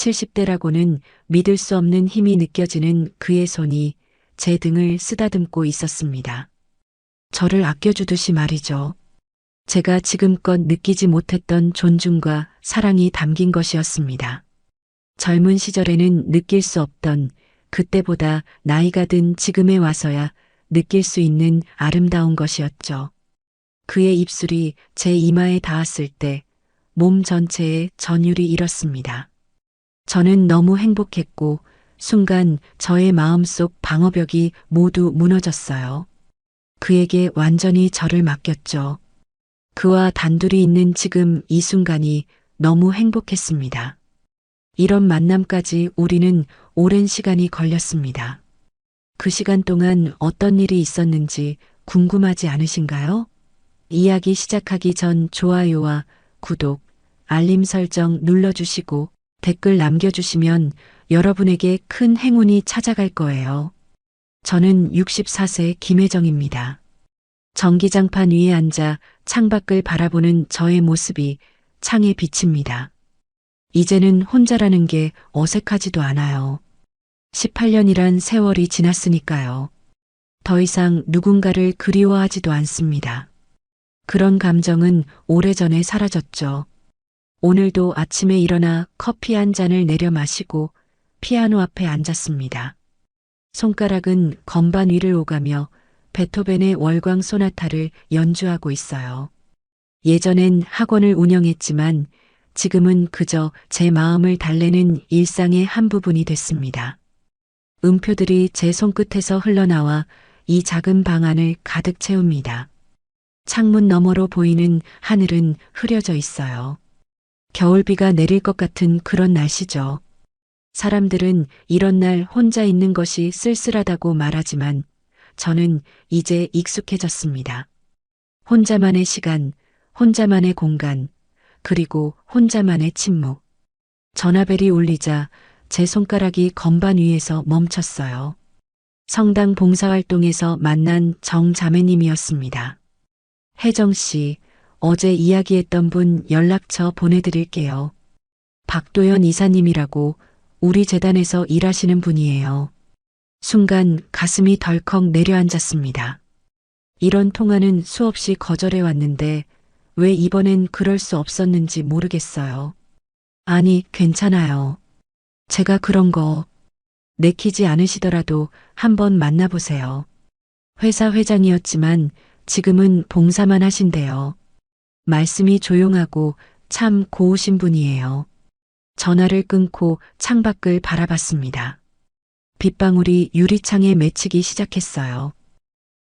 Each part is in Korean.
70대라고는 믿을 수 없는 힘이 느껴지는 그의 손이 제 등을 쓰다듬고 있었습니다. 저를 아껴주듯이 말이죠. 제가 지금껏 느끼지 못했던 존중과 사랑이 담긴 것이었습니다. 젊은 시절에는 느낄 수 없던 그때보다 나이가 든 지금에 와서야 느낄 수 있는 아름다운 것이었죠. 그의 입술이 제 이마에 닿았을 때 몸 전체에 전율이 일었습니다. 저는 너무 행복했고 순간 저의 마음속 방어벽이 모두 무너졌어요. 그에게 완전히 저를 맡겼죠. 그와 단둘이 있는 지금 이 순간이 너무 행복했습니다. 이런 만남까지 우리는 오랜 시간이 걸렸습니다. 그 시간 동안 어떤 일이 있었는지 궁금하지 않으신가요? 이야기 시작하기 전 좋아요와 구독, 알림 설정 눌러주시고 댓글 남겨주시면 여러분에게 큰 행운이 찾아갈 거예요. 저는 64세 김혜정입니다. 전기장판 위에 앉아 창밖을 바라보는 저의 모습이 창에 비칩니다. 이제는 혼자라는 게 어색하지도 않아요. 18년이란 세월이 지났으니까요. 더 이상 누군가를 그리워하지도 않습니다. 그런 감정은 오래전에 사라졌죠. 오늘도 아침에 일어나 커피 한 잔을 내려 마시고 피아노 앞에 앉았습니다. 손가락은 건반 위를 오가며 베토벤의 월광 소나타를 연주하고 있어요. 예전엔 학원을 운영했지만 지금은 그저 제 마음을 달래는 일상의 한 부분이 됐습니다. 음표들이 제 손끝에서 흘러나와 이 작은 방 안을 가득 채웁니다. 창문 너머로 보이는 하늘은 흐려져 있어요. 겨울비가 내릴 것 같은 그런 날씨죠. 사람들은 이런 날 혼자 있는 것이 쓸쓸하다고 말하지만 저는 이제 익숙해졌습니다. 혼자만의 시간, 혼자만의 공간, 그리고 혼자만의 침묵. 전화벨이 울리자 제 손가락이 건반 위에서 멈췄어요. 성당 봉사활동에서 만난 정자매님이었습니다. 혜정 씨, 어제 이야기했던 분 연락처 보내드릴게요. 박도연 이사님이라고 우리 재단에서 일하시는 분이에요. 순간 가슴이 덜컥 내려앉았습니다. 이런 통화는 수없이 거절해 왔는데 왜 이번엔 그럴 수 없었는지 모르겠어요. 아니, 괜찮아요. 제가 그런 거 내키지 않으시더라도 한번 만나보세요. 회사 회장이었지만 지금은 봉사만 하신대요. 말씀이 조용하고 참 고우신 분이에요. 전화를 끊고 창밖을 바라봤습니다. 빗방울이 유리창에 맺히기 시작했어요.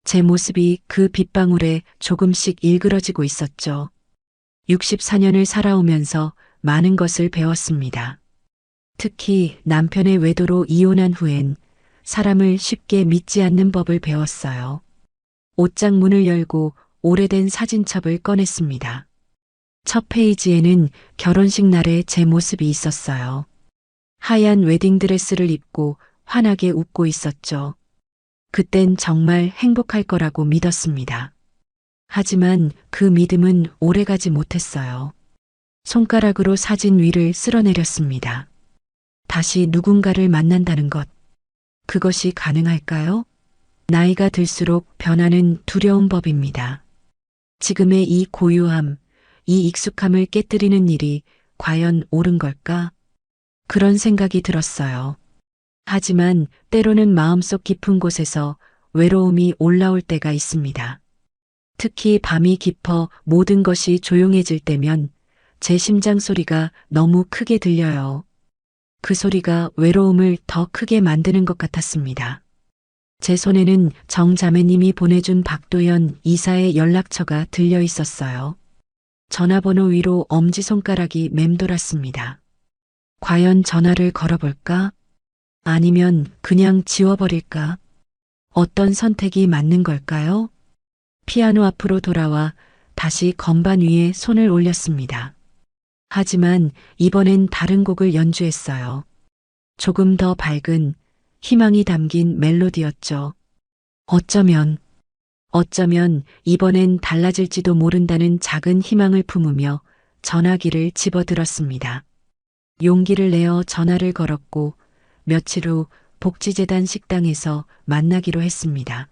제 모습이 그 빗방울에 조금씩 일그러지고 있었죠. 64년을 살아오면서 많은 것을 배웠습니다. 특히 남편의 외도로 이혼한 후엔 사람을 쉽게 믿지 않는 법을 배웠어요. 옷장 문을 열고 오래된 사진첩을 꺼냈습니다. 첫 페이지에는 결혼식 날의 제 모습이 있었어요. 하얀 웨딩드레스를 입고 환하게 웃고 있었죠. 그땐 정말 행복할 거라고 믿었습니다. 하지만 그 믿음은 오래가지 못했어요. 손가락으로 사진 위를 쓸어내렸습니다. 다시 누군가를 만난다는 것. 그것이 가능할까요? 나이가 들수록 변하는 두려운 법입니다. 지금의 이 고요함, 이 익숙함을 깨뜨리는 일이 과연 옳은 걸까? 그런 생각이 들었어요. 하지만 때로는 마음속 깊은 곳에서 외로움이 올라올 때가 있습니다. 특히 밤이 깊어 모든 것이 조용해질 때면 제 심장 소리가 너무 크게 들려요. 그 소리가 외로움을 더 크게 만드는 것 같았습니다. 제 손에는 정자매님이 보내준 박도연 이사의 연락처가 들려 있었어요. 전화번호 위로 엄지손가락이 맴돌았습니다. 과연 전화를 걸어볼까? 아니면 그냥 지워버릴까? 어떤 선택이 맞는 걸까요? 피아노 앞으로 돌아와 다시 건반 위에 손을 올렸습니다. 하지만 이번엔 다른 곡을 연주했어요. 조금 더 밝은 희망이 담긴 멜로디였죠. 어쩌면 이번엔 달라질지도 모른다는 작은 희망을 품으며 전화기를 집어들었습니다. 용기를 내어 전화를 걸었고 며칠 후 복지재단 식당에서 만나기로 했습니다.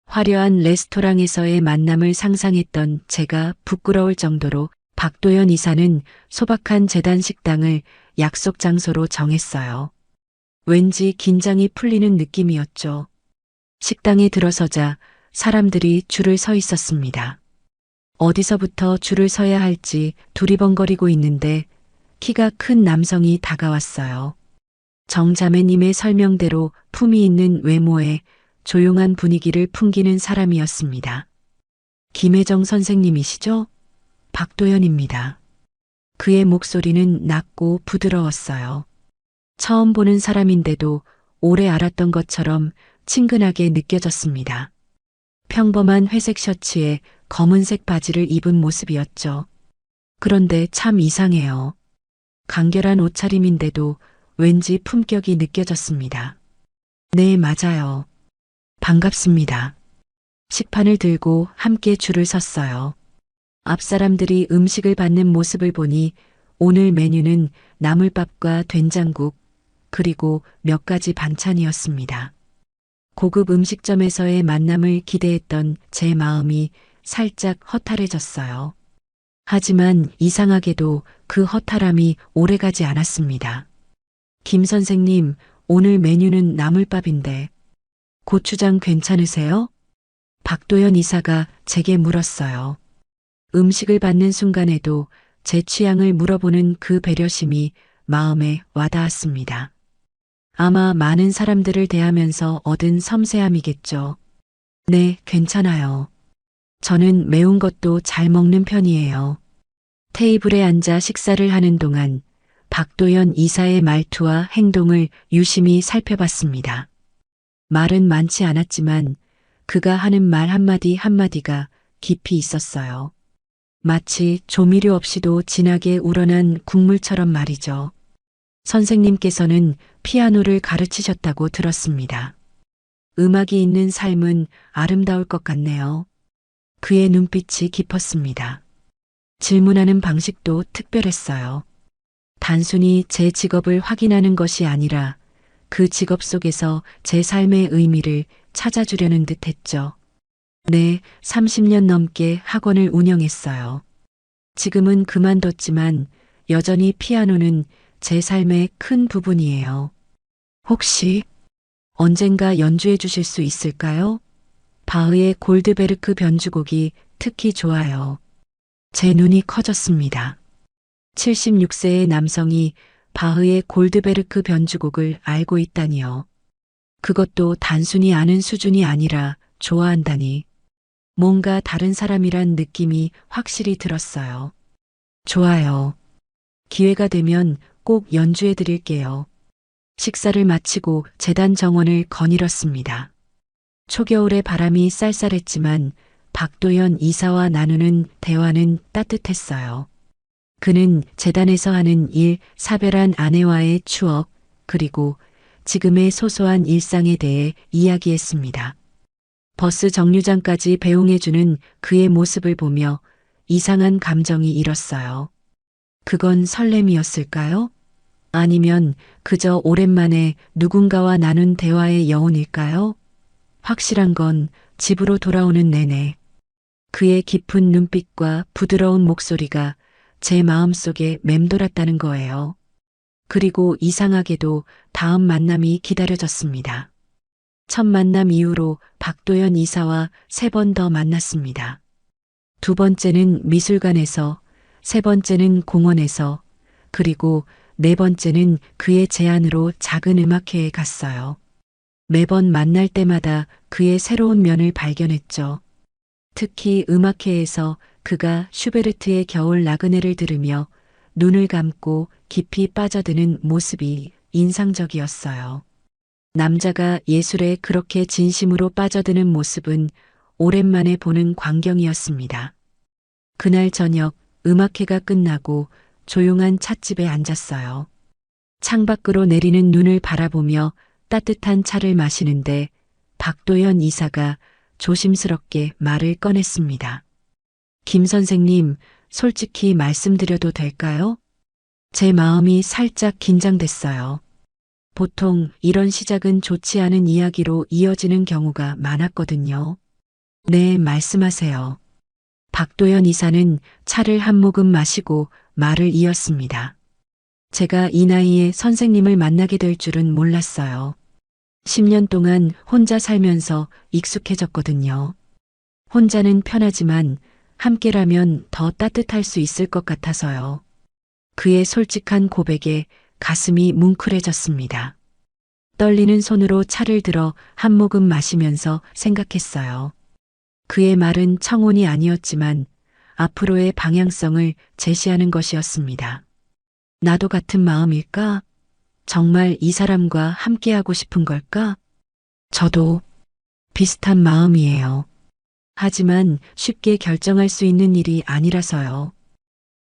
화려한 레스토랑에서의 만남을 상상했던 제가 부끄러울 정도로 박도연 이사는 소박한 재단 식당을 약속 장소로 정했어요. 왠지 긴장이 풀리는 느낌이었죠. 식당에 들어서자 사람들이 줄을 서 있었습니다. 어디서부터 줄을 서야 할지 두리번거리고 있는데 키가 큰 남성이 다가왔어요. 정자매님의 설명대로 품위 있는 외모에 조용한 분위기를 풍기는 사람이었습니다. 김혜정 선생님이시죠? 박도연입니다. 그의 목소리는 낮고 부드러웠어요. 처음 보는 사람인데도 오래 알았던 것처럼 친근하게 느껴졌습니다. 평범한 회색 셔츠에 검은색 바지를 입은 모습이었죠. 그런데 참 이상해요. 간결한 옷차림인데도 왠지 품격이 느껴졌습니다. 네, 맞아요. 반갑습니다. 식판을 들고 함께 줄을 섰어요. 앞 사람들이 음식을 받는 모습을 보니 오늘 메뉴는 나물밥과 된장국, 그리고 몇 가지 반찬이었습니다. 고급 음식점에서의 만남을 기대했던 제 마음이 살짝 허탈해졌어요. 하지만 이상하게도 그 허탈함이 오래가지 않았습니다. 김 선생님, 오늘 메뉴는 나물밥인데 고추장 괜찮으세요? 박도연 이사가 제게 물었어요. 음식을 받는 순간에도 제 취향을 물어보는 그 배려심이 마음에 와닿았습니다. 아마 많은 사람들을 대하면서 얻은 섬세함이겠죠. 네, 괜찮아요. 저는 매운 것도 잘 먹는 편이에요. 테이블에 앉아 식사를 하는 동안 박도연 이사의 말투와 행동을 유심히 살펴봤습니다. 말은 많지 않았지만 그가 하는 말 한마디 한마디가 깊이 있었어요. 마치 조미료 없이도 진하게 우러난 국물처럼 말이죠. 선생님께서는 피아노를 가르치셨다고 들었습니다. 음악이 있는 삶은 아름다울 것 같네요. 그의 눈빛이 깊었습니다. 질문하는 방식도 특별했어요. 단순히 제 직업을 확인하는 것이 아니라 그 직업 속에서 제 삶의 의미를 찾아주려는 듯 했죠. 네, 30년 넘게 학원을 운영했어요. 지금은 그만뒀지만 여전히 피아노는 제 삶의 큰 부분이에요. 혹시 언젠가 연주해 주실 수 있을까요? 바흐의 골드베르크 변주곡이 특히 좋아요. 제 눈이 커졌습니다. 76세의 남성이 바흐의 골드베르크 변주곡을 알고 있다니요. 그것도 단순히 아는 수준이 아니라 좋아한다니. 뭔가 다른 사람이란 느낌이 확실히 들었어요. 좋아요. 기회가 되면 꼭 연주해 드릴게요. 식사를 마치고 재단 정원을 거닐었습니다. 초겨울의 바람이 쌀쌀했지만 박도연 이사와 나누는 대화는 따뜻했어요. 그는 재단에서 하는 일, 사별한 아내와의 추억, 그리고 지금의 소소한 일상에 대해 이야기했습니다. 버스 정류장까지 배웅해주는 그의 모습을 보며 이상한 감정이 일었어요. 그건 설렘이었을까요? 아니면 그저 오랜만에 누군가와 나눈 대화의 여운일까요? 확실한 건 집으로 돌아오는 내내 그의 깊은 눈빛과 부드러운 목소리가 제 마음속에 맴돌았다는 거예요. 그리고 이상하게도 다음 만남이 기다려졌습니다. 첫 만남 이후로 박도연 이사와 3번 더 만났습니다. 두 번째는 미술관에서, 세 번째는 공원에서, 그리고 네 번째는 그의 제안으로 작은 음악회에 갔어요. 매번 만날 때마다 그의 새로운 면을 발견했죠. 특히 음악회에서 그가 슈베르트의 겨울 나그네를 들으며 눈을 감고 깊이 빠져드는 모습이 인상적이었어요. 남자가 예술에 그렇게 진심으로 빠져드는 모습은 오랜만에 보는 광경이었습니다. 그날 저녁 음악회가 끝나고 조용한 찻집에 앉았어요. 창밖으로 내리는 눈을 바라보며 따뜻한 차를 마시는데 박도연 이사가 조심스럽게 말을 꺼냈습니다. 김 선생님, 솔직히 말씀드려도 될까요? 제 마음이 살짝 긴장됐어요. 보통 이런 시작은 좋지 않은 이야기로 이어지는 경우가 많았거든요. 네, 말씀하세요. 박도연 이사는 차를 한 모금 마시고 말을 이었습니다. 제가 이 나이에 선생님을 만나게 될 줄은 몰랐어요. 10년 동안 혼자 살면서 익숙해졌거든요. 혼자는 편하지만 함께라면 더 따뜻할 수 있을 것 같아서요. 그의 솔직한 고백에 가슴이 뭉클해졌습니다. 떨리는 손으로 차를 들어 한 모금 마시면서 생각했어요. 그의 말은 청혼이 아니었지만 앞으로의 방향성을 제시하는 것이었습니다. 나도 같은 마음일까? 정말 이 사람과 함께하고 싶은 걸까? 저도 비슷한 마음이에요. 하지만 쉽게 결정할 수 있는 일이 아니라서요.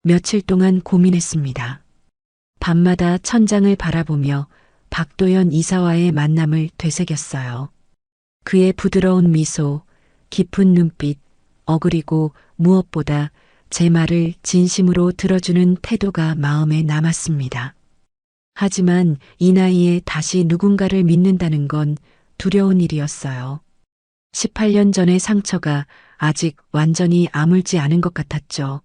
며칠 동안 고민했습니다. 밤마다 천장을 바라보며 박도연 이사와의 만남을 되새겼어요. 그의 부드러운 미소, 깊은 눈빛, 어그리고 무엇보다 제 말을 진심으로 들어주는 태도가 마음에 남았습니다. 하지만 이 나이에 다시 누군가를 믿는다는 건 두려운 일이었어요. 18년 전의 상처가 아직 완전히 아물지 않은 것 같았죠.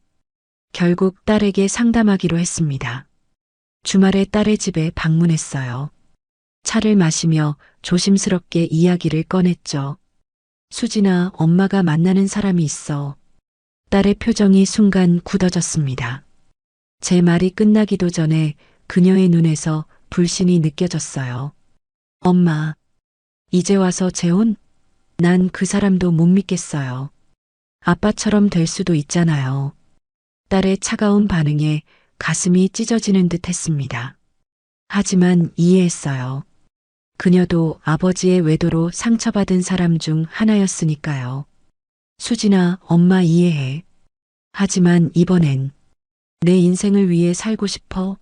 결국 딸에게 상담하기로 했습니다. 주말에 딸의 집에 방문했어요. 차를 마시며 조심스럽게 이야기를 꺼냈죠. 수진아, 엄마가 만나는 사람이 있어. 딸의 표정이 순간 굳어졌습니다. 제 말이 끝나기도 전에 그녀의 눈에서 불신이 느껴졌어요. 엄마, 이제 와서 재혼? 난 그 사람도 못 믿겠어요. 아빠처럼 될 수도 있잖아요. 딸의 차가운 반응에 가슴이 찢어지는 듯 했습니다. 하지만 이해했어요. 그녀도 아버지의 외도로 상처받은 사람 중 하나였으니까요. 수진아, 엄마 이해해. 하지만 이번엔 내 인생을 위해 살고 싶어.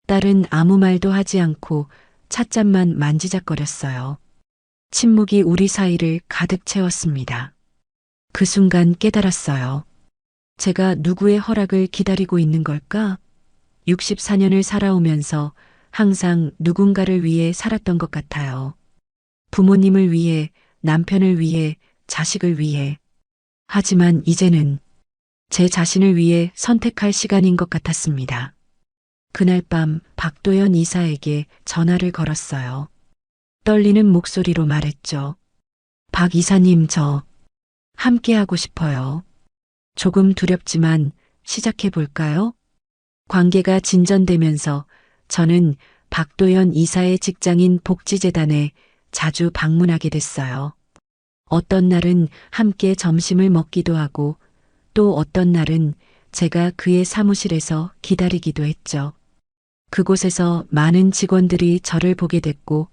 딸은 아무 말도 하지 않고 찻잔만 만지작거렸어요. 침묵이 우리 사이를 가득 채웠습니다. 그 순간 깨달았어요. 제가 누구의 허락을 기다리고 있는 걸까? 64년을 살아오면서 항상 누군가를 위해 살았던 것 같아요. 부모님을 위해, 남편을 위해, 자식을 위해. 하지만 이제는 제 자신을 위해 선택할 시간인 것 같았습니다. 그날 밤 박도연 이사에게 전화를 걸었어요. 떨리는 목소리로 말했죠. 박 이사님, 저 함께하고 싶어요. 조금 두렵지만 시작해 볼까요? 관계가 진전되면서 저는 박도연 이사의 직장인 복지재단에 자주 방문하게 됐어요. 어떤 날은 함께 점심을 먹기도 하고 또 어떤 날은 제가 그의 사무실에서 기다리기도 했죠. 그곳에서 많은 직원들이 저를 보게 됐고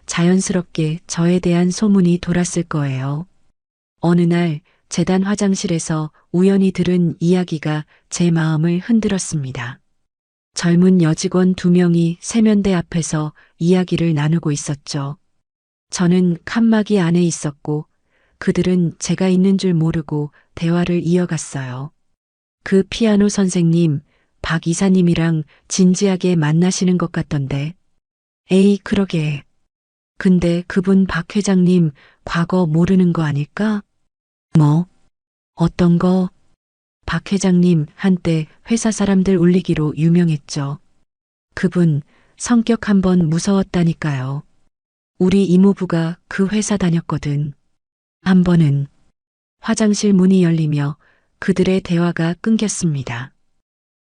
자연스럽게 저에 대한 소문이 돌았을 거예요. 어느 날 재단 화장실에서 우연히 들은 이야기가 제 마음을 흔들었습니다. 젊은 여직원 2명이 세면대 앞에서 이야기를 나누고 있었죠. 저는 칸막이 안에 있었고 그들은 제가 있는 줄 모르고 대화를 이어갔어요. 그 피아노 선생님, 박 이사님이랑 진지하게 만나시는 것 같던데. 에이, 그러게. 근데 그분 박 회장님 과거 모르는 거 아닐까? 뭐? 어떤 거? 박 회장님 한때 회사 사람들 울리기로 유명했죠. 그분 성격 한번 무서웠다니까요. 우리 이모부가 그 회사 다녔거든. 한 번은 화장실 문이 열리며 그들의 대화가 끊겼습니다.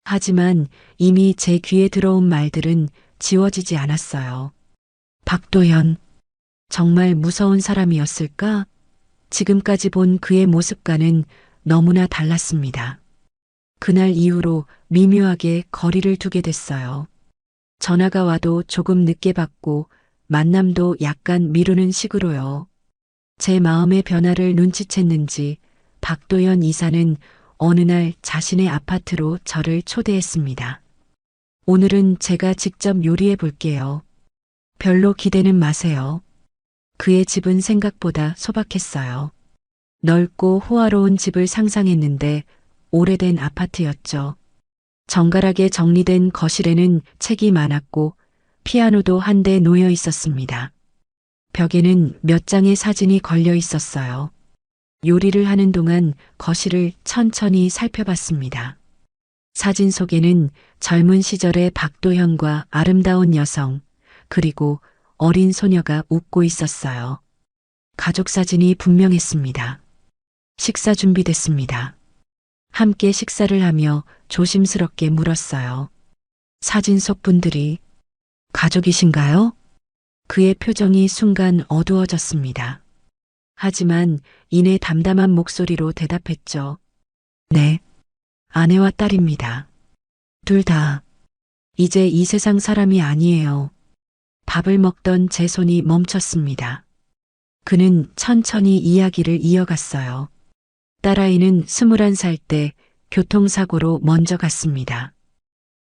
하지만 이미 제 귀에 들어온 말들은 지워지지 않았어요. 박도연, 정말 무서운 사람이었을까? 지금까지 본 그의 모습과는 너무나 달랐습니다. 그날 이후로 미묘하게 거리를 두게 됐어요. 전화가 와도 조금 늦게 받고 만남도 약간 미루는 식으로요. 제 마음의 변화를 눈치챘는지 박도연 이사는 어느 날 자신의 아파트로 저를 초대했습니다. 오늘은 제가 직접 요리해 볼게요. 별로 기대는 마세요. 그의 집은 생각보다 소박했어요. 넓고 호화로운 집을 상상했는데 오래된 아파트였죠. 정갈하게 정리된 거실에는 책이 많았고 피아노도 한 대 놓여 있었습니다. 벽에는 몇 장의 사진이 걸려 있었어요. 요리를 하는 동안 거실을 천천히 살펴봤습니다. 사진 속에는 젊은 시절의 박도현과 아름다운 여성, 그리고 어린 소녀가 웃고 있었어요. 가족 사진이 분명했습니다. 식사 준비됐습니다. 함께 식사를 하며 조심스럽게 물었어요. 사진 속 분들이 가족이신가요? 그의 표정이 순간 어두워졌습니다. 하지만 이내 담담한 목소리로 대답했죠. 네, 아내와 딸입니다. 둘 다 이제 이 세상 사람이 아니에요. 밥을 먹던 제 손이 멈췄습니다. 그는 천천히 이야기를 이어갔어요. 딸아이는 21살 때 교통사고로 먼저 갔습니다.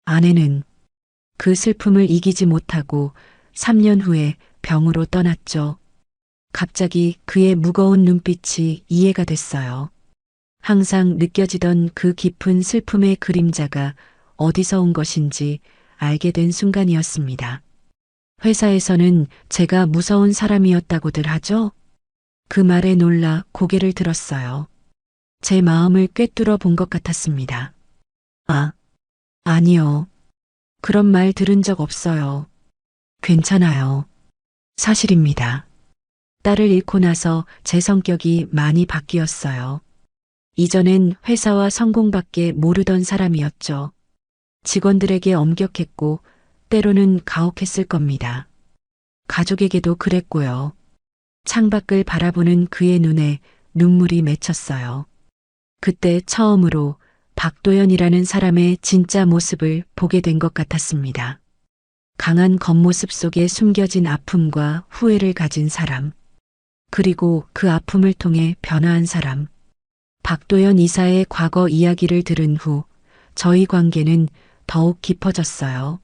아내는 그 슬픔을 이기지 못하고 3년 후에 병으로 떠났죠. 갑자기 그의 무거운 눈빛이 이해가 됐어요. 항상 느껴지던 그 깊은 슬픔의 그림자가 어디서 온 것인지 알게 된 순간이었습니다. 회사에서는 제가 무서운 사람이었다고들 하죠? 그 말에 놀라 고개를 들었어요. 제 마음을 꿰뚫어 본 것 같았습니다. 아니요. 그런 말 들은 적 없어요. 괜찮아요. 사실입니다. 딸을 잃고 나서 제 성격이 많이 바뀌었어요. 이전엔 회사와 성공밖에 모르던 사람이었죠. 직원들에게 엄격했고 때로는 가혹했을 겁니다. 가족에게도 그랬고요. 창밖을 바라보는 그의 눈에 눈물이 맺혔어요. 그때 처음으로 박도연이라는 사람의 진짜 모습을 보게 된 것 같았습니다. 강한 겉모습 속에 숨겨진 아픔과 후회를 가진 사람. 그리고 그 아픔을 통해 변화한 사람. 박도연 이사의 과거 이야기를 들은 후 저희 관계는 더욱 깊어졌어요.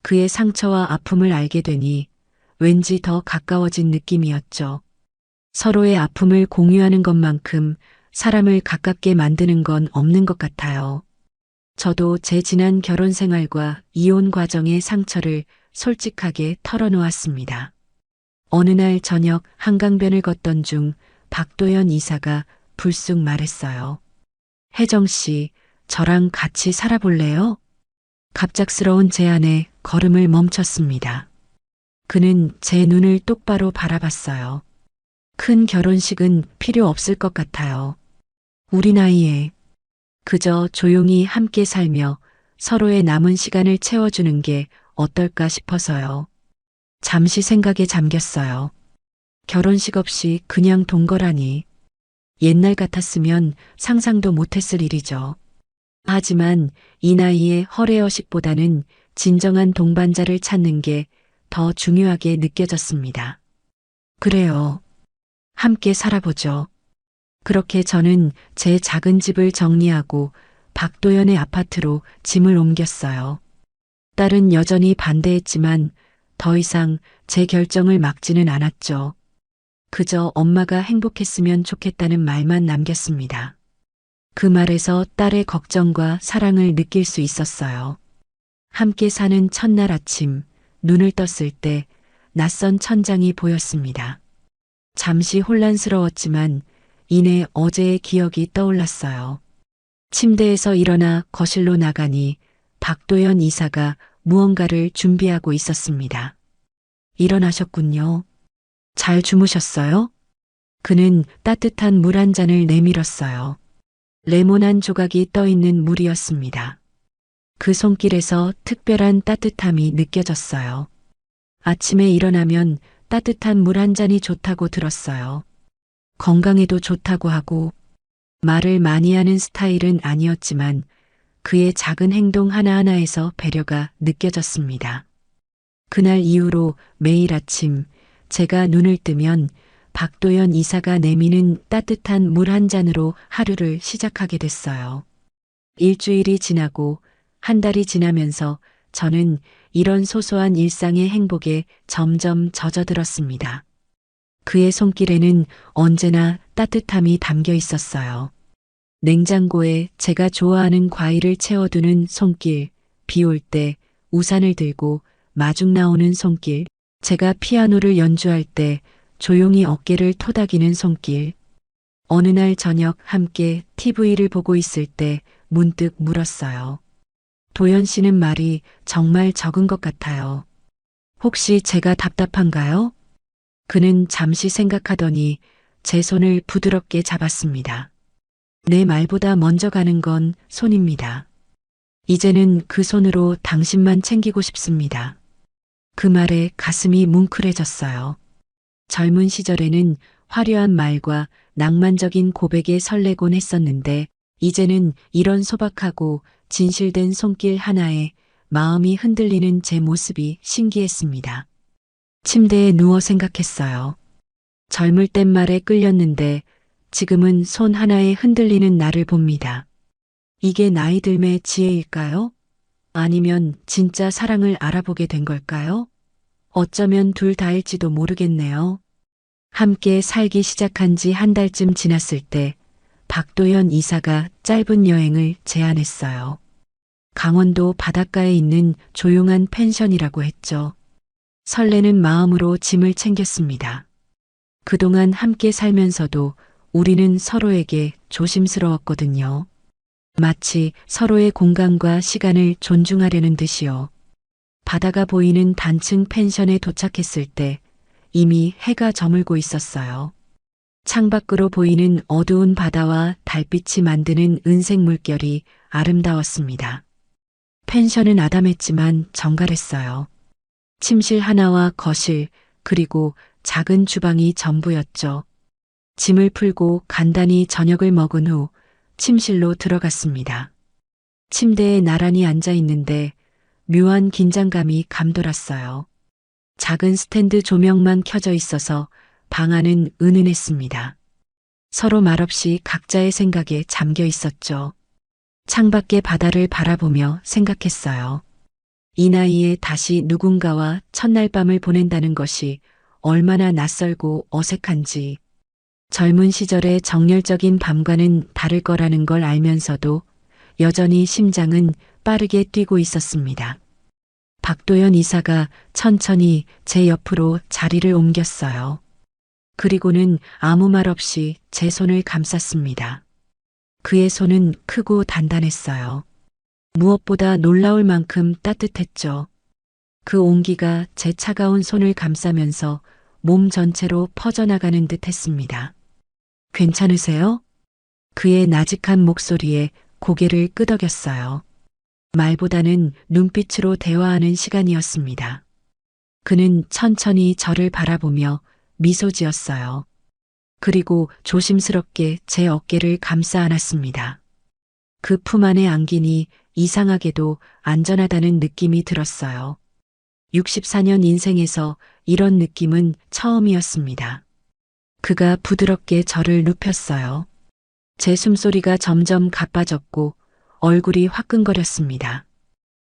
그의 상처와 아픔을 알게 되니 왠지 더 가까워진 느낌이었죠. 서로의 아픔을 공유하는 것만큼 사람을 가깝게 만드는 건 없는 것 같아요. 저도 제 지난 결혼 생활과 이혼 과정의 상처를 솔직하게 털어놓았습니다. 어느 날 저녁 한강변을 걷던 중 박도연 이사가 불쑥 말했어요. 혜정 씨, 저랑 같이 살아볼래요? 갑작스러운 제안에 걸음을 멈췄습니다. 그는 제 눈을 똑바로 바라봤어요. 큰 결혼식은 필요 없을 것 같아요. 우리 나이에 그저 조용히 함께 살며 서로의 남은 시간을 채워주는 게 어떨까 싶어서요. 잠시 생각에 잠겼어요. 결혼식 없이 그냥 동거라니. 옛날 같았으면 상상도 못했을 일이죠. 하지만 이 나이에 허례허식보다는 진정한 동반자를 찾는 게 더 중요하게 느껴졌습니다. 그래요. 함께 살아보죠. 그렇게 저는 제 작은 집을 정리하고 박도연의 아파트로 짐을 옮겼어요. 딸은 여전히 반대했지만 더 이상 제 결정을 막지는 않았죠. 그저 엄마가 행복했으면 좋겠다는 말만 남겼습니다. 그 말에서 딸의 걱정과 사랑을 느낄 수 있었어요. 함께 사는 첫날 아침, 눈을 떴을 때 낯선 천장이 보였습니다. 잠시 혼란스러웠지만 이내 어제의 기억이 떠올랐어요. 침대에서 일어나 거실로 나가니 박도연 이사가 무언가를 준비하고 있었습니다. 일어나셨군요. 잘 주무셨어요? 그는 따뜻한 물 한 잔을 내밀었어요. 레몬 조각이 떠 있는 물이었습니다. 그 손길에서 특별한 따뜻함이 느껴졌어요. 아침에 일어나면 따뜻한 물 한 잔이 좋다고 들었어요. 건강에도 좋다고 하고 말을 많이 하는 스타일은 아니었지만 그의 작은 행동 하나하나에서 배려가 느껴졌습니다. 그날 이후로 매일 아침 제가 눈을 뜨면 박도연 이사가 내미는 따뜻한 물 한 잔으로 하루를 시작하게 됐어요. 일주일이 지나고 한 달이 지나면서 저는 이런 소소한 일상의 행복에 점점 젖어들었습니다. 그의 손길에는 언제나 따뜻함이 담겨 있었어요. 냉장고에 제가 좋아하는 과일을 채워두는 손길, 비 올 때 우산을 들고 마중 나오는 손길, 제가 피아노를 연주할 때 조용히 어깨를 토닥이는 손길. 어느 날 저녁 함께 TV를 보고 있을 때 문득 물었어요. 도연 씨는 말이 정말 적은 것 같아요. 혹시 제가 답답한가요? 그는 잠시 생각하더니 제 손을 부드럽게 잡았습니다. 내 말보다 먼저 가는 건 손입니다. 이제는 그 손으로 당신만 챙기고 싶습니다. 그 말에 가슴이 뭉클해졌어요. 젊은 시절에는 화려한 말과 낭만적인 고백에 설레곤 했었는데 이제는 이런 소박하고 진실된 손길 하나에 마음이 흔들리는 제 모습이 신기했습니다. 침대에 누워 생각했어요. 젊을 땐 말에 끌렸는데 지금은 손 하나에 흔들리는 나를 봅니다. 이게 나이 들매 지혜일까요? 아니면 진짜 사랑을 알아보게 된 걸까요? 어쩌면 둘 다일지도 모르겠네요. 함께 살기 시작한 지 한 달쯤 지났을 때 박도연 이사가 짧은 여행을 제안했어요. 강원도 바닷가에 있는 조용한 펜션이라고 했죠. 설레는 마음으로 짐을 챙겼습니다. 그동안 함께 살면서도 우리는 서로에게 조심스러웠거든요. 마치 서로의 공간과 시간을 존중하려는 듯이요. 바다가 보이는 단층 펜션에 도착했을 때 이미 해가 저물고 있었어요. 창밖으로 보이는 어두운 바다와 달빛이 만드는 은색 물결이 아름다웠습니다. 펜션은 아담했지만 정갈했어요. 침실 하나와 거실, 그리고 작은 주방이 전부였죠. 짐을 풀고 간단히 저녁을 먹은 후 침실로 들어갔습니다. 침대에 나란히 앉아 있는데 묘한 긴장감이 감돌았어요. 작은 스탠드 조명만 켜져 있어서 방 안은 은은했습니다. 서로 말없이 각자의 생각에 잠겨 있었죠. 창밖의 바다를 바라보며 생각했어요. 이 나이에 다시 누군가와 첫날 밤을 보낸다는 것이 얼마나 낯설고 어색한지, 젊은 시절의 정열적인 밤과는 다를 거라는 걸 알면서도 여전히 심장은 빠르게 뛰고 있었습니다. 박도연 이사가 천천히 제 옆으로 자리를 옮겼어요. 그리고는 아무 말 없이 제 손을 감쌌습니다. 그의 손은 크고 단단했어요. 무엇보다 놀라울 만큼 따뜻했죠. 그 온기가 제 차가운 손을 감싸면서 몸 전체로 퍼져나가는 듯 했습니다. 괜찮으세요? 그의 나직한 목소리에 고개를 끄덕였어요. 말보다는 눈빛으로 대화하는 시간이었습니다. 그는 천천히 저를 바라보며 미소 지었어요. 그리고 조심스럽게 제 어깨를 감싸 안았습니다. 그 품 안에 안기니 이상하게도 안전하다는 느낌이 들었어요. 64년 인생에서 이런 느낌은 처음이었습니다. 그가 부드럽게 저를 눕혔어요. 제 숨소리가 점점 가빠졌고 얼굴이 화끈거렸습니다.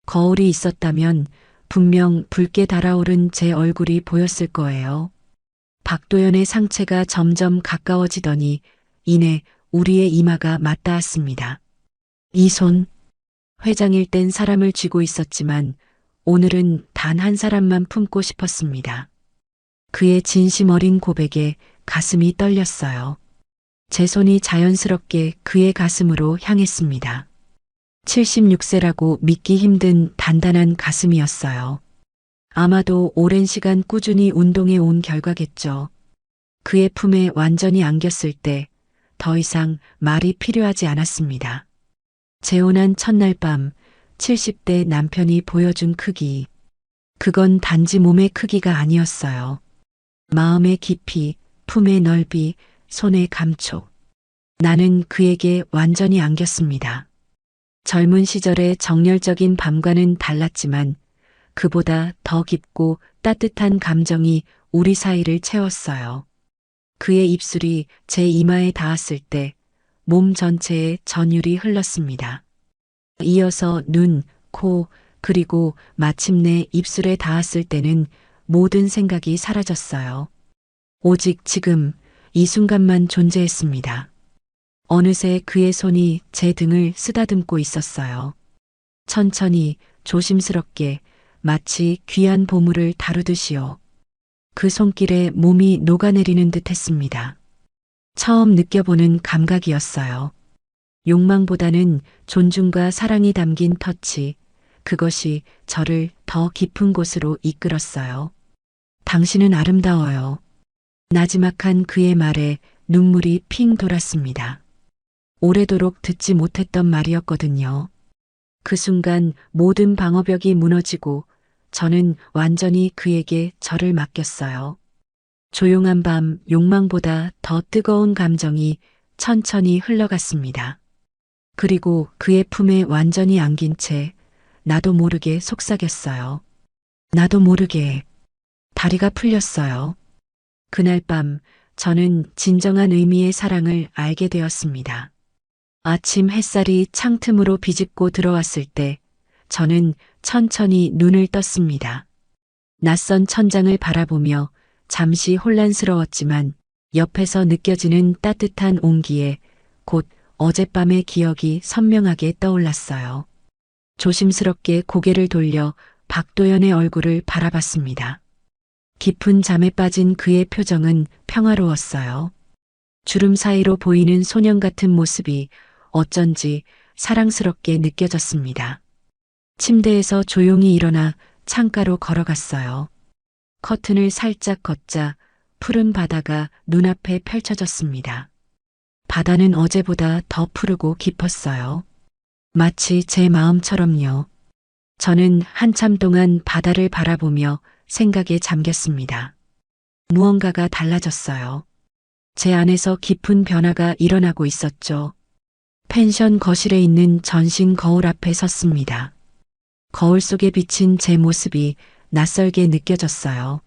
거울이 있었다면 분명 붉게 달아오른 제 얼굴이 보였을 거예요. 박도연의 상체가 점점 가까워지더니 이내 우리의 이마가 맞닿았습니다. 이 손, 회장일 땐 사람을 쥐고 있었지만 오늘은 단 한 사람만 품고 싶었습니다. 그의 진심 어린 고백에 가슴이 떨렸어요. 제 손이 자연스럽게 그의 가슴으로 향했습니다. 76세라고 믿기 힘든 단단한 가슴이었어요. 아마도 오랜 시간 꾸준히 운동해 온 결과겠죠. 그의 품에 완전히 안겼을 때 더 이상 말이 필요하지 않았습니다. 재혼한 첫날 밤 70대 남편이 보여준 크기. 그건 단지 몸의 크기가 아니었어요. 마음의 깊이, 품의 넓이, 손의 감촉. 나는 그에게 완전히 안겼습니다. 젊은 시절의 정열적인 밤과는 달랐지만 그보다 더 깊고 따뜻한 감정이 우리 사이를 채웠어요. 그의 입술이 제 이마에 닿았을 때 몸 전체에 전율이 흘렀습니다. 이어서 눈, 코, 그리고 마침내 입술에 닿았을 때는 모든 생각이 사라졌어요. 오직 지금 이 순간만 존재했습니다. 어느새 그의 손이 제 등을 쓰다듬고 있었어요. 천천히 조심스럽게 마치 귀한 보물을 다루듯이요. 그 손길에 몸이 녹아내리는 듯 했습니다. 처음 느껴보는 감각이었어요. 욕망보다는 존중과 사랑이 담긴 터치, 그것이 저를 더 깊은 곳으로 이끌었어요. 당신은 아름다워요. 나지막한 그의 말에 눈물이 핑 돌았습니다. 오래도록 듣지 못했던 말이었거든요. 그 순간 모든 방어벽이 무너지고 저는 완전히 그에게 저를 맡겼어요. 조용한 밤 욕망보다 더 뜨거운 감정이 천천히 흘러갔습니다. 그리고 그의 품에 완전히 안긴 채 나도 모르게 속삭였어요. 나도 모르게 다리가 풀렸어요. 그날 밤 저는 진정한 의미의 사랑을 알게 되었습니다. 아침 햇살이 창틈으로 비집고 들어왔을 때 저는 천천히 눈을 떴습니다. 낯선 천장을 바라보며 잠시 혼란스러웠지만 옆에서 느껴지는 따뜻한 온기에 곧 어젯밤의 기억이 선명하게 떠올랐어요. 조심스럽게 고개를 돌려 박도연의 얼굴을 바라봤습니다. 깊은 잠에 빠진 그의 표정은 평화로웠어요. 주름 사이로 보이는 소년 같은 모습이 어쩐지 사랑스럽게 느껴졌습니다. 침대에서 조용히 일어나 창가로 걸어갔어요. 커튼을 살짝 걷자 푸른 바다가 눈앞에 펼쳐졌습니다. 바다는 어제보다 더 푸르고 깊었어요. 마치 제 마음처럼요. 저는 한참 동안 바다를 바라보며 생각에 잠겼습니다. 무언가가 달라졌어요. 제 안에서 깊은 변화가 일어나고 있었죠. 펜션 거실에 있는 전신 거울 앞에 섰습니다. 거울 속에 비친 제 모습이 낯설게 느껴졌어요.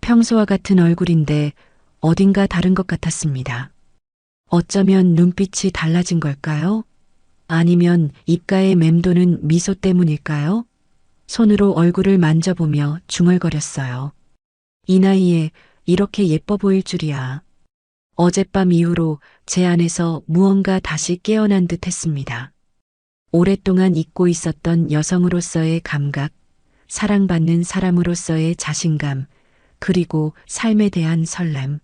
평소와 같은 얼굴인데 어딘가 다른 것 같았습니다. 어쩌면 눈빛이 달라진 걸까요? 아니면 입가에 맴도는 미소 때문일까요? 손으로 얼굴을 만져보며 중얼거렸어요. 이 나이에 이렇게 예뻐 보일 줄이야. 어젯밤 이후로 제 안에서 무언가 다시 깨어난 듯 했습니다. 오랫동안 잊고 있었던 여성으로서의 감각, 사랑받는 사람으로서의 자신감, 그리고 삶에 대한 설렘.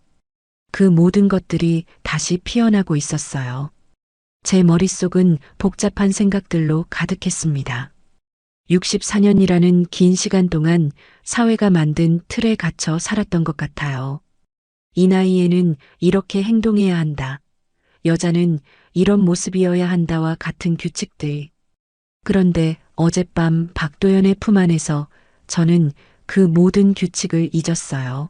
그 모든 것들이 다시 피어나고 있었어요. 제 머릿속은 복잡한 생각들로 가득했습니다. 64년이라는 긴 시간 동안 사회가 만든 틀에 갇혀 살았던 것 같아요. 이 나이에는 이렇게 행동해야 한다. 여자는 이런 모습이어야 한다와 같은 규칙들. 그런데 어젯밤 박도연의 품 안에서 저는 그 모든 규칙을 잊었어요.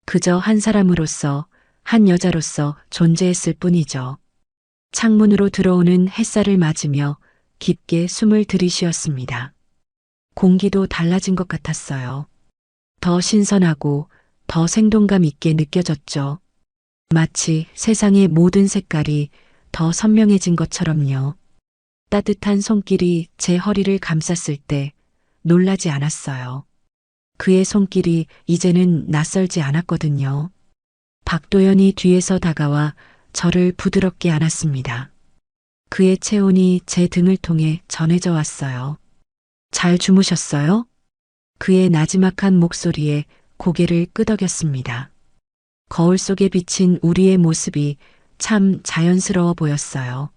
그저 한 사람으로서, 한 여자로서 존재했을 뿐이죠. 창문으로 들어오는 햇살을 맞으며 깊게 숨을 들이쉬었습니다. 공기도 달라진 것 같았어요. 더 신선하고 더 생동감 있게 느껴졌죠. 마치 세상의 모든 색깔이 더 선명해진 것처럼요. 따뜻한 손길이 제 허리를 감쌌을 때 놀라지 않았어요. 그의 손길이 이제는 낯설지 않았거든요. 박도연이 뒤에서 다가와 저를 부드럽게 안았습니다. 그의 체온이 제 등을 통해 전해져 왔어요. 잘 주무셨어요? 그의 나지막한 목소리에 고개를 끄덕였습니다. 거울 속에 비친 우리의 모습이 참 자연스러워 보였어요.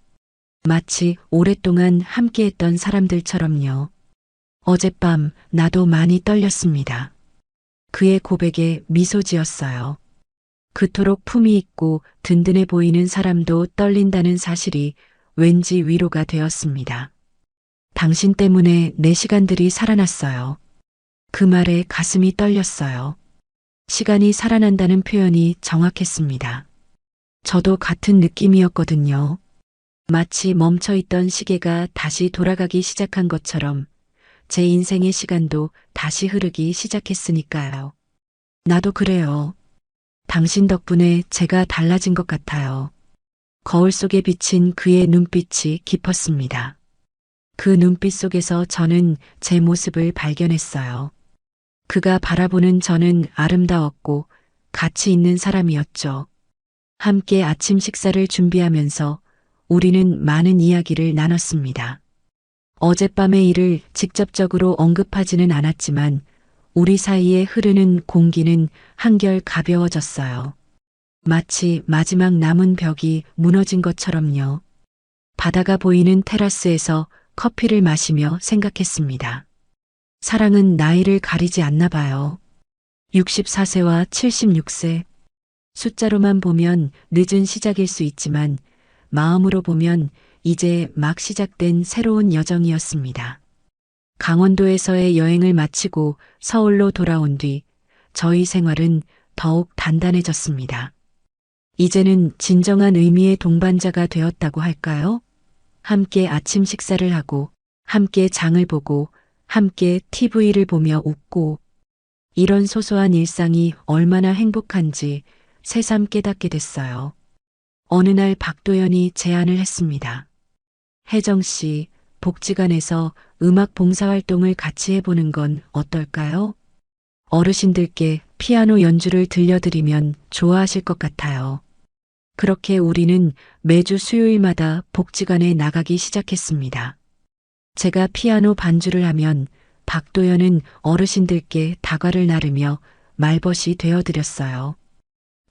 마치 오랫동안 함께했던 사람들처럼요. 어젯밤 나도 많이 떨렸습니다. 그의 고백에 미소 지었어요. 그토록 품이 있고 든든해 보이는 사람도 떨린다는 사실이 왠지 위로가 되었습니다. 당신 때문에 내 시간들이 살아났어요. 그 말에 가슴이 떨렸어요. 시간이 살아난다는 표현이 정확했습니다. 저도 같은 느낌이었거든요. 마치 멈춰있던 시계가 다시 돌아가기 시작한 것처럼 제 인생의 시간도 다시 흐르기 시작했으니까요. 나도 그래요. 당신 덕분에 제가 달라진 것 같아요. 거울 속에 비친 그의 눈빛이 깊었습니다. 그 눈빛 속에서 저는 제 모습을 발견했어요. 그가 바라보는 저는 아름다웠고 가치 있는 사람이었죠. 함께 아침 식사를 준비하면서 우리는 많은 이야기를 나눴습니다. 어젯밤의 일을 직접적으로 언급하지는 않았지만 우리 사이에 흐르는 공기는 한결 가벼워졌어요. 마치 마지막 남은 벽이 무너진 것처럼요. 바다가 보이는 테라스에서 커피를 마시며 생각했습니다. 사랑은 나이를 가리지 않나 봐요. 64세와 76세. 숫자로만 보면 늦은 시작일 수 있지만 마음으로 보면 이제 막 시작된 새로운 여정이었습니다. 강원도에서의 여행을 마치고 서울로 돌아온 뒤 저희 생활은 더욱 단단해졌습니다. 이제는 진정한 의미의 동반자가 되었다고 할까요? 함께 아침 식사를 하고, 함께 장을 보고, 함께 TV를 보며 웃고, 이런 소소한 일상이 얼마나 행복한지 새삼 깨닫게 됐어요. 어느 날 박도연이 제안을 했습니다. 혜정 씨, 복지관에서 음악 봉사활동을 같이 해보는 건 어떨까요? 어르신들께 피아노 연주를 들려드리면 좋아하실 것 같아요. 그렇게 우리는 매주 수요일마다 복지관에 나가기 시작했습니다. 제가 피아노 반주를 하면 박도연은 어르신들께 다과를 나르며 말벗이 되어드렸어요.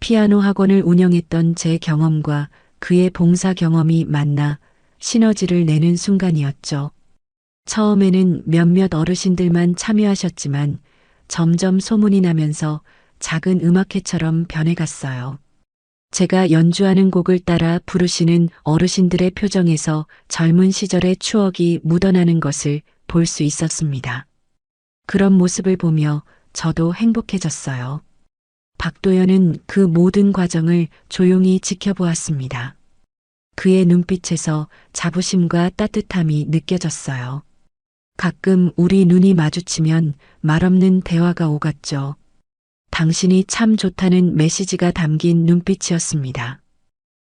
피아노 학원을 운영했던 제 경험과 그의 봉사 경험이 만나 시너지를 내는 순간이었죠. 처음에는 몇몇 어르신들만 참여하셨지만 점점 소문이 나면서 작은 음악회처럼 변해갔어요. 제가 연주하는 곡을 따라 부르시는 어르신들의 표정에서 젊은 시절의 추억이 묻어나는 것을 볼 수 있었습니다. 그런 모습을 보며 저도 행복해졌어요. 박도연은 그 모든 과정을 조용히 지켜보았습니다. 그의 눈빛에서 자부심과 따뜻함이 느껴졌어요. 가끔 우리 눈이 마주치면 말없는 대화가 오갔죠. 당신이 참 좋다는 메시지가 담긴 눈빛이었습니다.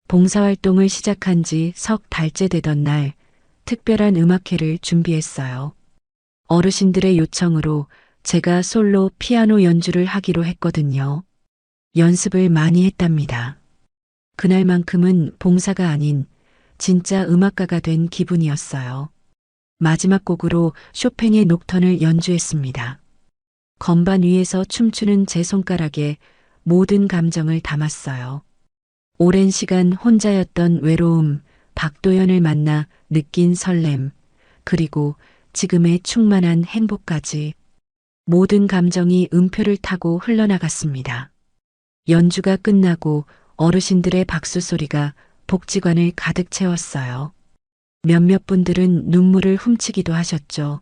봉사활동을 시작한 지 석 달째 되던 날, 특별한 음악회를 준비했어요. 어르신들의 요청으로 제가 솔로 피아노 연주를 하기로 했거든요. 연습을 많이 했답니다. 그날만큼은 봉사가 아닌 진짜 음악가가 된 기분이었어요. 마지막 곡으로 쇼팽의 녹턴을 연주했습니다. 건반 위에서 춤추는 제 손가락에 모든 감정을 담았어요. 오랜 시간 혼자였던 외로움, 박도연을 만나 느낀 설렘, 그리고 지금의 충만한 행복까지 모든 감정이 음표를 타고 흘러나갔습니다. 연주가 끝나고 어르신들의 박수 소리가 복지관을 가득 채웠어요. 몇몇 분들은 눈물을 훔치기도 하셨죠.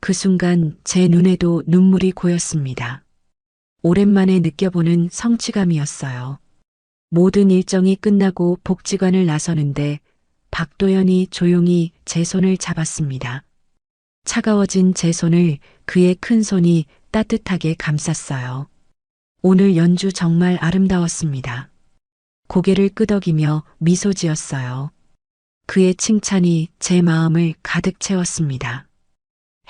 그 순간 제 눈에도 눈물이 고였습니다. 오랜만에 느껴보는 성취감이었어요. 모든 일정이 끝나고 복지관을 나서는데 박도연이 조용히 제 손을 잡았습니다. 차가워진 제 손을 그의 큰 손이 따뜻하게 감쌌어요. 오늘 연주 정말 아름다웠습니다. 고개를 끄덕이며 미소 지었어요. 그의 칭찬이 제 마음을 가득 채웠습니다.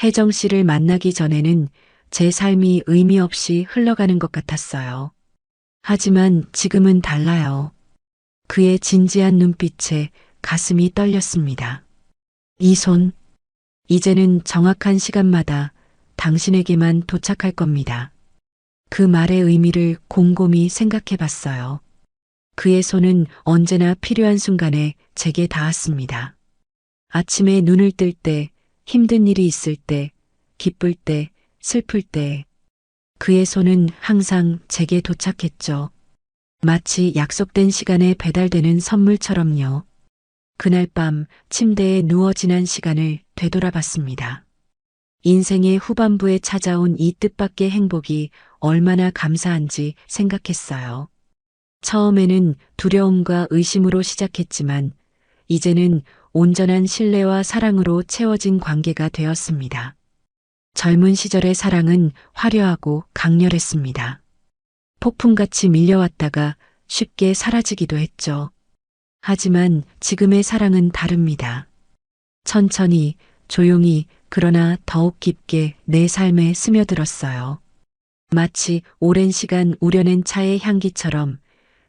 혜정 씨를 만나기 전에는 제 삶이 의미 없이 흘러가는 것 같았어요. 하지만 지금은 달라요. 그의 진지한 눈빛에 가슴이 떨렸습니다. 이 손, 이제는 정확한 시간마다 당신에게만 도착할 겁니다. 그 말의 의미를 곰곰이 생각해 봤어요. 그의 손은 언제나 필요한 순간에 제게 닿았습니다. 아침에 눈을 뜰 때, 힘든 일이 있을 때, 기쁠 때, 슬플 때, 그의 손은 항상 제게 도착했죠. 마치 약속된 시간에 배달되는 선물처럼요. 그날 밤 침대에 누워 지난 시간을 되돌아봤습니다. 인생의 후반부에 찾아온 이 뜻밖의 행복이 얼마나 감사한지 생각했어요. 처음에는 두려움과 의심으로 시작했지만 이제는 온전한 신뢰와 사랑으로 채워진 관계가 되었습니다. 젊은 시절의 사랑은 화려하고 강렬했습니다. 폭풍같이 밀려왔다가 쉽게 사라지기도 했죠. 하지만 지금의 사랑은 다릅니다. 천천히, 조용히, 그러나 더욱 깊게 내 삶에 스며들었어요. 마치 오랜 시간 우려낸 차의 향기처럼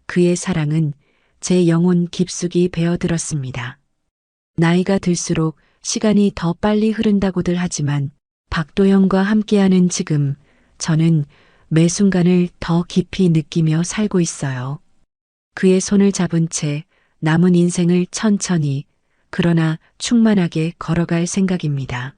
그의 사랑은 제 영혼 깊숙이 베어들었습니다. 나이가 들수록 시간이 더 빨리 흐른다고들 하지만 박도영과 함께하는 지금 저는 매 순간을 더 깊이 느끼며 살고 있어요. 그의 손을 잡은 채 남은 인생을 천천히 그러나 충만하게 걸어갈 생각입니다.